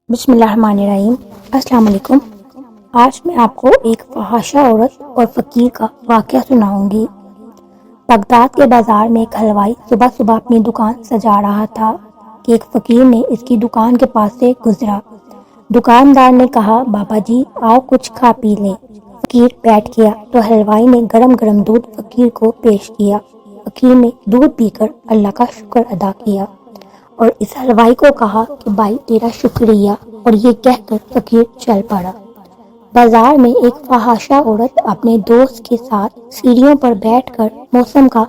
بسم اللہ الرحمن الرحیم۔ السلام علیکم۔ آج میں آپ کو ایک فحاشہ عورت اور فقیر کا واقعہ سناؤں گی۔ بغداد کے بازار میں ایک حلوائی صبح صبح اپنی دکان سجا رہا تھا کہ ایک فقیر نے اس کی دکان کے پاس سے گزرا۔ دکاندار نے کہا، بابا جی آؤ کچھ کھا پی لیں۔ فقیر بیٹھ گیا تو حلوائی نے گرم گرم دودھ فقیر کو پیش کیا۔ فقیر نے دودھ پی کر اللہ کا شکر ادا کیا اور اس حلوائی کو کہا کہ بھائی تیرا شکریہ، اور یہ کہہ کر فقیر چل پڑا۔ بازار میں ایک فحاشہ عورت اپنے دوست کے ساتھ سیڑھیوں پر بیٹھ کر موسم کا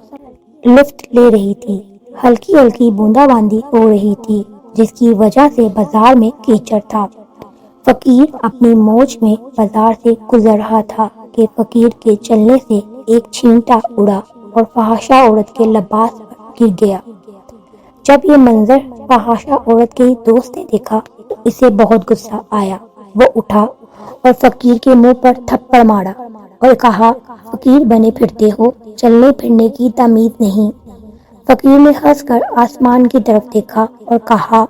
لطف لے رہی تھی۔ ہلکی ہلکی بوندا باندی ہو رہی تھی جس کی وجہ سے بازار میں کیچڑ تھا۔ فقیر اپنی موج میں بازار سے گزر رہا تھا کہ فقیر کے چلنے سے ایک چھینٹا اڑا اور فحاشہ عورت کے لباس پر گر گیا۔ جب یہ منظر فحاشہ عورت کے دوست نے دیکھا تو اسے بہت غصہ آیا۔ وہ اٹھا اور فقیر کے منہ پر تھپڑ مارا اور کہا، فقیر بنے پھرتے ہو، چلنے پھرنے کی تمیز نہیں۔ فقیر نے ہنس کر آسمان کی طرف دیکھا اور کہا،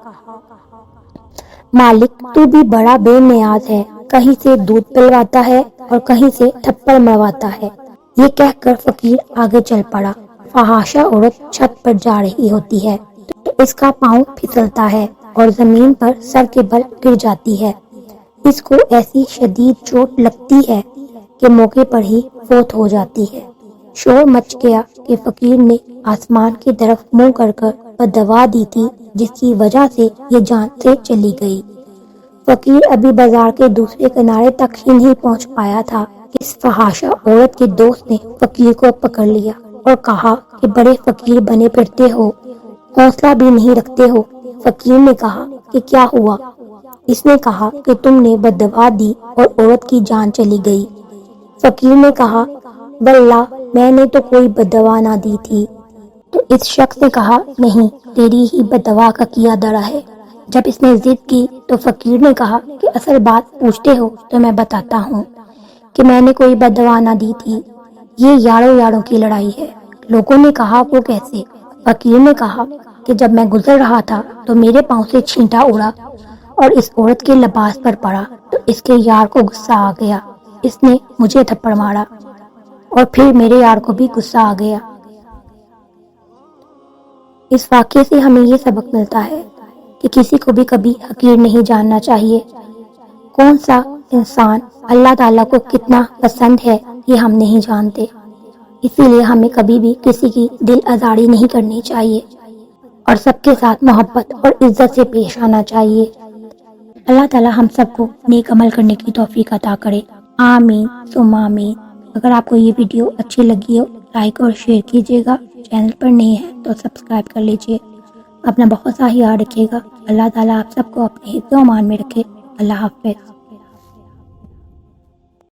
مالک تو بھی بڑا بے نیاز ہے، کہیں سے دودھ پلواتا ہے اور کہیں سے تھپڑ مرواتا ہے۔ یہ کہہ کر فقیر آگے چل پڑا۔ فحاشہ عورت چھت پر جا رہی ہوتی ہے تو اس کا پاؤں پھسلتا ہے اور زمین پر سر کے بل گر جاتی ہے۔ اس کو ایسی شدید چوٹ لگتی ہے کہ موقع پر ہی فوت ہو جاتی ہے۔ شور مچ گیا کہ فقیر نے آسمان کی طرف منہ کر کر بددعا دی تھی جس کی وجہ سے یہ جان سے چلی گئی۔ فقیر ابھی بازار کے دوسرے کنارے تک ہی نہیں پہنچ پایا تھا کہ اس فحاشہ عورت کے دوست نے فقیر کو پکڑ لیا اور کہا کہ بڑے فقیر بنے پھرتے ہو، حوصلہ بھی نہیں رکھتے ہو۔ فقیر نے کہا کہ کیا ہوا؟ اس نے کہا کہ تم نے بددعا دی اور عورت کی جان چلی گئی۔ فقیر نے کہا، واللہ میں نے تو کوئی بددعا نہ دی تھی۔ تو اس شخص نے کہا، نہیں، تیری ہی بددعا کا کیا دھرا ہے۔ جب اس نے ضد کی تو فقیر نے کہا کہ اصل بات پوچھتے ہو تو میں بتاتا ہوں کہ میں نے کوئی بددعا نہ دی تھی، یہ یاروں یاروں کی لڑائی ہے۔ لوگوں نے کہا، وہ کیسے؟ فقیر نے کہا کہ جب میں گزر رہا تھا تو میرے پاؤں سے چھینٹا اڑا اور اس عورت کے لباس پر پڑا تو اس کے یار کو غصہ آ گیا، اس نے مجھے تھپڑ مارا اور پھر میرے یار کو بھی غصہ آ گیا۔ اس واقعے سے ہمیں یہ سبق ملتا ہے کہ کسی کو بھی کبھی حقیر نہیں جاننا چاہیے۔ کون سا انسان اللہ تعالیٰ کو کتنا پسند ہے یہ ہم نہیں جانتے، اسی لیے ہمیں کبھی بھی کسی کی دل آزاری نہیں کرنی چاہیے اور سب کے ساتھ محبت اور عزت سے پیش آنا چاہیے۔ اللہ تعالیٰ ہم سب کو نیک عمل کرنے کی توفیق عطا کرے، آمین ثم آمین۔ اگر آپ کو یہ ویڈیو اچھی لگی ہو لائک اور شیئر کیجیے گا، چینل پر نہیں ہے تو سبسکرائب کر لیجیے۔ اپنا بہت سا خیال رکھیے گا۔ اللہ تعالیٰ آپ سب کو اپنے حفظ و امان میں رکھے۔ اللہ حافظ۔